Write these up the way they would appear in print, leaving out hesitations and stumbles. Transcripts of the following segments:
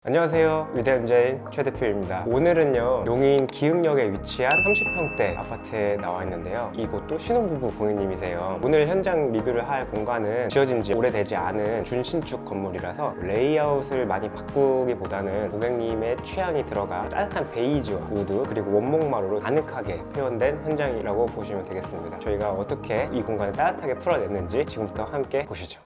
안녕하세요, 위대현자인 최 대표입니다. 오늘은요, 용인 기흥역에 위치한 30평대 아파트에 나와 있는데요, 이곳도 신혼부부 고객님이세요. 오늘 현장 리뷰를 할 공간은 지어진 지 오래되지 않은 준신축 건물이라서 레이아웃을 많이 바꾸기보다는 고객님의 취향이 들어간 따뜻한 베이지와 우드 그리고 원목마루로 아늑하게 표현된 현장이라고 보시면 되겠습니다. 저희가 어떻게 이 공간을 따뜻하게 풀어냈는지 지금부터 함께 보시죠.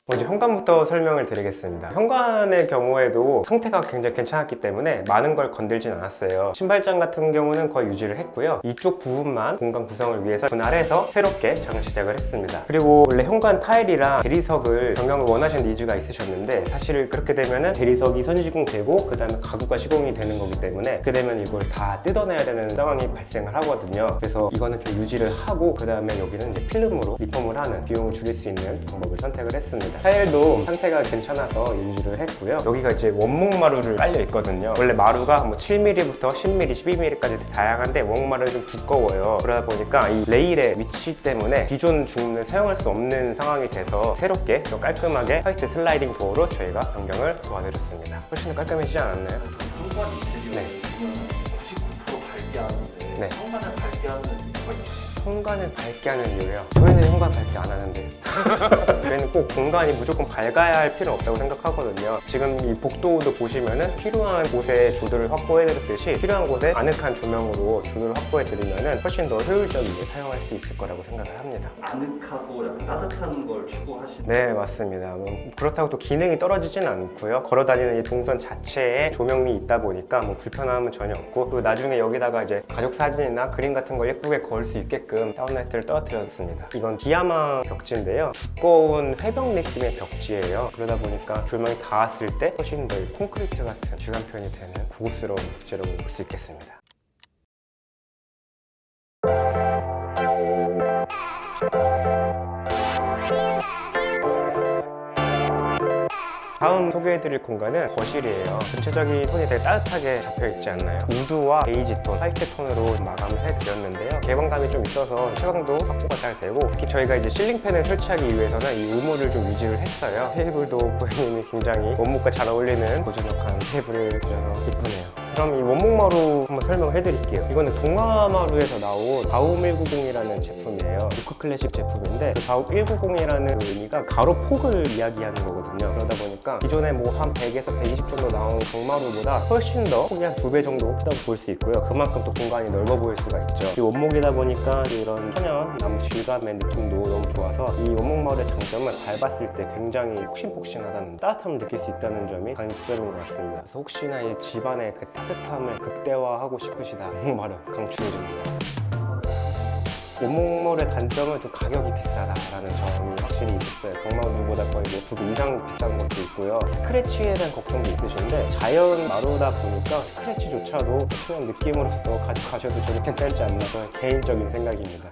먼저 현관부터 설명을 드리겠습니다. 현관의 경우에도 상태가 굉장히 괜찮았기 때문에 많은 걸 건들진 않았어요. 신발장 같은 경우는 거의 유지를 했고요. 이쪽 부분만 공간 구성을 위해서 분할해서 새롭게 장을 시작을 했습니다. 그리고 원래 현관 타일이랑 대리석을 변경을 원하시는 니즈가 있으셨는데, 사실 그렇게 되면은 대리석이 선시공되고 그 다음에 가구가 시공이 되는 거기 때문에 그렇게 되면 이걸 다 뜯어내야 되는 상황이 발생을 하거든요. 그래서 이거는 좀 유지를 하고 그 다음에 여기는 이제 필름으로 리폼을 하는 비용을 줄일 수 있는 방법을 선택을 했습니다. 타일도 상태가 괜찮아서 유지를 했고요. 여기가 이제 원목 마루를 깔려 있거든요. 원래 마루가 뭐 7mm부터 10mm, 12mm까지 다양한데 원목 마루는 좀 두꺼워요. 그러다 보니까 이 레일의 위치 때문에 기존 중문을 사용할 수 없는 상황이 돼서 새롭게 더 깔끔하게 화이트 슬라이딩 도어로 저희가 변경을 도와드렸습니다. 훨씬 더 깔끔해지지 않았나요? 현관 인테리어 네. 99% 밝게 하는데 네. 현관을 밝게 하는 이유가 있나요? 현관을 밝게 하는 이유요? 저희는 현관 밝게 안 하는데 저희는 꼭 공간이 무조건 밝아야 할 필요는 없다고 생각하거든요. 지금 이 복도도 보시면은 필요한 곳에 조도를 확보해드렸듯이 필요한 곳에 아늑한 조명으로 조도를 확보해드리면은 훨씬 더 효율적이게 사용할 수 있을 거라고 생각을 합니다. 아늑하고 약간 따뜻한 걸 추구하시는. 네, 맞습니다. 그렇다고 또 기능이 떨어지진 않고요. 걸어다니는 이 동선 자체에 조명이 있다 보니까 뭐 불편함은 전혀 없고, 또 나중에 여기다가 이제 가족 사진이나 그림 같은 걸 예쁘게 걸 수 있게끔 다운라이트를 떨어뜨렸습니다. 이건 디아마 벽지인데요, 두꺼운 회벽 느낌의 벽지예요. 그러다 보니까 조명이 닿았을 때 훨씬 더 콘크리트 같은 질감 표현이 되는 고급스러운 벽지라고 볼 수 있겠습니다. 다음 소개해드릴 공간은 거실이에요. 전체적인 톤이 되게 따뜻하게 잡혀있지 않나요? 우드와 베이지 톤, 화이트 톤으로 마감을 해드렸는데요, 개방감이 좀 있어서 채광도 확보가 잘 되고, 특히 저희가 이제 실링팬을 설치하기 위해서는 이 우물을 좀 유지를 했어요. 테이블도 고객님이 굉장히 원목과 잘 어울리는 고즈넉한 테이블을 주셔서 이쁘네요. 그럼 이 원목마루 한번 설명을 해드릴게요. 이거는 동아마루에서 나온 바움 190이라는 제품이에요. 루크 클래식 제품인데, 그 바움 190이라는 의미가 가로 폭을 이야기하는 거거든요. 그러다 보니까 기존에 뭐 한 100에서 120 정도 나온 강마루보다 훨씬 더 폭이 한 2배 정도 크다고 볼 수 있고요. 그만큼 또 공간이 넓어 보일 수가 있죠. 이 원목이다 보니까 이런 천연 나무 질감의 느낌도 너무 좋아서 이 원목마루의 장점은 밟았을 때 굉장히 폭신폭신하다는, 따뜻함을 느낄 수 있다는 점이 강점인 것 같습니다. 그래서 혹시나 이 집안의 그 따뜻함을 극대화하고 싶으시다, 원목마루 강추드립니다. 원목마루의 단점은 좀 가격이 비싸다라는 점이 확실히 있어요. 경마루보다 거의 뭐 2배 이상 비싼 것도 있고요. 스크래치에 대한 걱정도 있으신데, 자연 마루다 보니까 스크래치조차도 그냥 느낌으로서 가져가셔도 저는 괜찮지 않나, 저는 개인적인 생각입니다.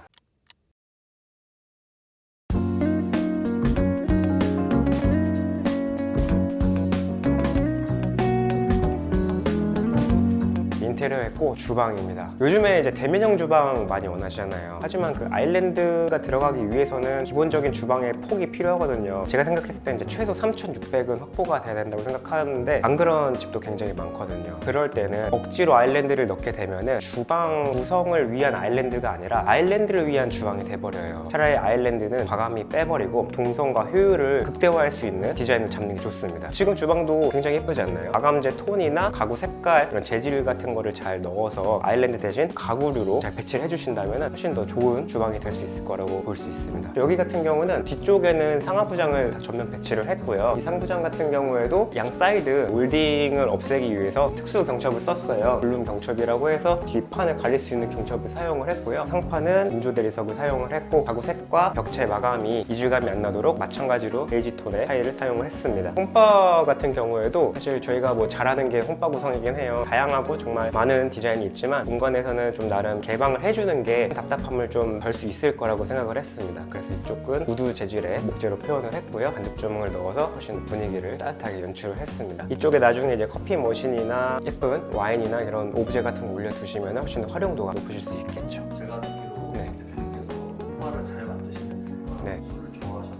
인테리어의 꽃, 주방입니다. 요즘에 이제 대면형 주방 많이 원하시잖아요. 하지만 그 아일랜드가 들어가기 위해서는 기본적인 주방의 폭이 필요하거든요. 제가 생각했을 때 이제 최소 3,600은 확보가 돼야 된다고 생각하는데, 안 그런 집도 굉장히 많거든요. 그럴 때는 억지로 아일랜드를 넣게 되면은 주방 구성을 위한 아일랜드가 아니라 아일랜드를 위한 주방이 돼버려요. 차라리 아일랜드는 과감히 빼버리고 동선과 효율을 극대화할 수 있는 디자인을 잡는 게 좋습니다. 지금 주방도 굉장히 예쁘지 않나요? 마감재 톤이나 가구 색깔, 이런 재질 같은 거를 잘 넣어서 아일랜드 대신 가구류로 잘 배치를 해주신다면 훨씬 더 좋은 주방이 될 수 있을 거라고 볼 수 있습니다. 여기 같은 경우는 뒤쪽에는 상하부장을 다 전면 배치를 했고요. 이 상부장 같은 경우에도 양 사이드 몰딩을 없애기 위해서 특수 경첩을 썼어요. 블룸 경첩이라고 해서 뒷판을 가릴 수 있는 경첩을 사용을 했고요. 상판은 인조 대리석을 사용을 했고, 가구 색과 벽체 마감이 이질감이 안 나도록 마찬가지로 베이지 톤의 타일을 사용을 했습니다. 홈바 같은 경우에도 사실 저희가 뭐 잘하는 게 홈바 구성이긴 해요. 다양하고 정말 많은 많은 디자인이 있지만 공간에서는 좀 나름 개방을 해주는 게 답답함을 좀 덜 수 있을 거라고 생각을 했습니다. 그래서 이쪽은 우드 재질의 목재로 표현을 했고요. 간접 조명을 넣어서 훨씬 분위기를 따뜻하게 연출을 했습니다. 이쪽에 나중에 이제 커피 머신이나 예쁜 와인이나 이런 오브제 같은 거 올려두시면 훨씬 더 활용도가 높으실 수 있겠죠. 제가 듣기로 네. 대표님께서 호빠를 잘 만드시는 이유가 네. 술을 좋아하셔서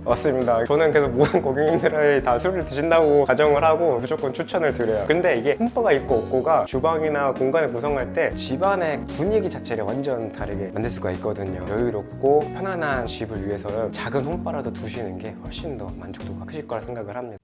맞습니다. 저는 계속 모든 고객님들이 다 술을 드신다고 가정을 하고 무조건 추천을 드려요. 근데 이게 홈바가 있고 없고가 주방이나 공간을 구성할 때 집안의 분위기 자체를 완전 다르게 만들 수가 있거든요. 여유롭고 편안한 집을 위해서는 작은 홈바라도 두시는 게 훨씬 더 만족도가 크실 거라 생각을 합니다.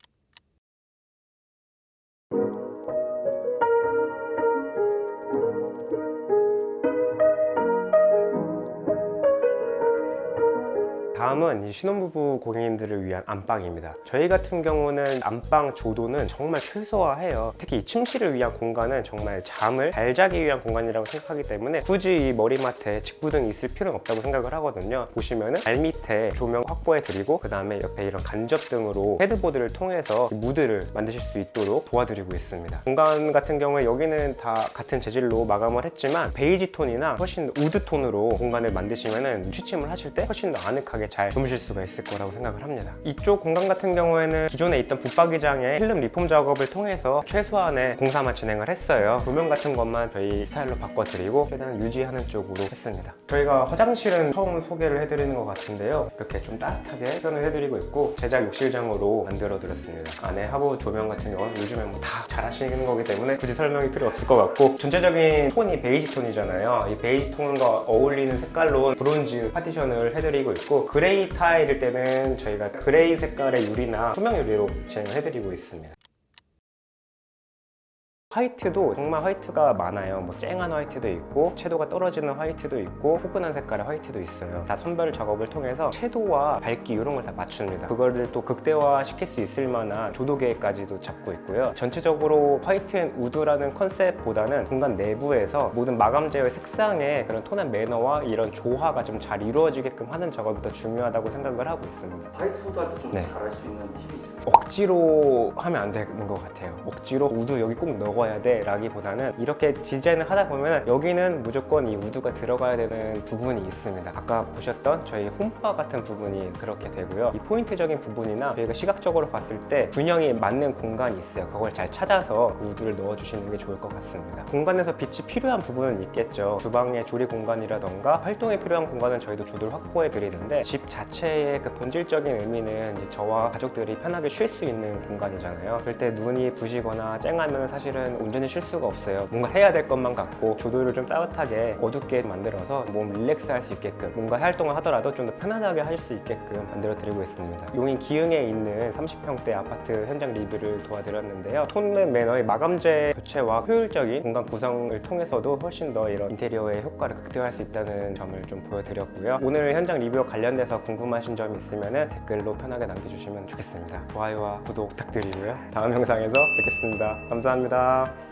다음은 이 신혼부부 고객님들을 위한 안방입니다. 저희 같은 경우는 안방 조도는 정말 최소화해요. 특히 이 침실을 위한 공간은 정말 잠을 잘 자기 위한 공간이라고 생각하기 때문에 굳이 이 머리맡에 직구등이 있을 필요는 없다고 생각을 하거든요. 보시면은 발 밑에 조명 확보해 드리고 그 다음에 옆에 이런 간접등으로 헤드보드를 통해서 무드를 만드실 수 있도록 도와드리고 있습니다. 공간 같은 경우에 여기는 다 같은 재질로 마감을 했지만 베이지 톤이나 훨씬 우드 톤으로 공간을 만드시면은 취침을 하실 때 훨씬 더 아늑하게 잘 주무실 수가 있을 거라고 생각을 합니다. 이쪽 공간 같은 경우에는 기존에 있던 붙박이장의 필름 리폼 작업을 통해서 최소한의 공사만 진행을 했어요. 조명 같은 것만 저희 스타일로 바꿔드리고 최대한 유지하는 쪽으로 했습니다. 저희가 화장실은 처음 소개를 해드리는 것 같은데요. 이렇게 좀 따뜻하게 표현을 해드리고 있고 제작 욕실장으로 만들어 드렸습니다. 안에 하부 조명 같은 경우는 요즘에 뭐 다 잘 하시는 거기 때문에 굳이 설명이 필요 없을 것 같고 전체적인 톤이 베이지 톤이잖아요. 이 베이지 톤과 어울리는 색깔로 브론즈 파티션을 해드리고 있고 그레이 타일일 때는 저희가 그레이 색깔의 유리나 투명 유리로 진행을 해드리고 있습니다. 화이트도 정말 화이트가 많아요. 뭐 쨍한 화이트도 있고 채도가 떨어지는 화이트도 있고 포근한 색깔의 화이트도 있어요. 다 선별 작업을 통해서 채도와 밝기 이런 걸 다 맞춥니다. 그거를 또 극대화 시킬 수 있을 만한 조도 계획까지도 잡고 있고요. 전체적으로 화이트 앤 우드라는 컨셉보다는 공간 내부에서 모든 마감재의 색상의 그런 톤 앤 매너와 이런 조화가 좀 잘 이루어지게끔 하는 작업이 더 중요하다고 생각을 하고 있습니다. 화이트우드 할 때 좀 네. 잘할 수 있는 팁이 있을까요? 억지로 하면 안 되는 것 같아요. 억지로 우드 여기 꼭 넣어야 돼 라기보다는 이렇게 디자인을 하다 보면 여기는 무조건 이 우드가 들어가야 되는 부분이 있습니다. 아까 보셨던 저희 홈바 같은 부분이 그렇게 되고요. 이 포인트적인 부분이나 저희가 시각적으로 봤을 때 균형이 맞는 공간이 있어요. 그걸 잘 찾아서 그 우드를 넣어주시는 게 좋을 것 같습니다. 공간에서 빛이 필요한 부분은 있겠죠. 주방의 조리 공간이라던가 활동에 필요한 공간은 저희도 조도를 확보해 드리는데 집 자체의 그 본질적인 의미는 이제 저와 가족들이 편하게 쉴 수 있는 공간이잖아요. 그럴 때 눈이 부시거나 쨍하면 사실은 온전히 쉴 수가 없어요. 뭔가 해야 될 것만 같고 조도를 좀 따뜻하게 어둡게 만들어서 몸 릴렉스 할 수 있게끔 뭔가 활동을 하더라도 좀 더 편안하게 할 수 있게끔 만들어 드리고 있습니다. 용인 기흥에 있는 30평대 아파트 현장 리뷰를 도와드렸는데요. 톤 앤 매너의 마감재 교체와 효율적인 공간 구성을 통해서도 훨씬 더 이런 인테리어의 효과를 극대화할 수 있다는 점을 좀 보여드렸고요. 오늘 현장 리뷰와 관련돼서 궁금하신 점이 있으면 댓글로 편하게 남겨주시면 좋겠습니다. 좋아요와 구독 부탁드리고요. 다음 영상에서 뵙겠습니다. 감사합니다.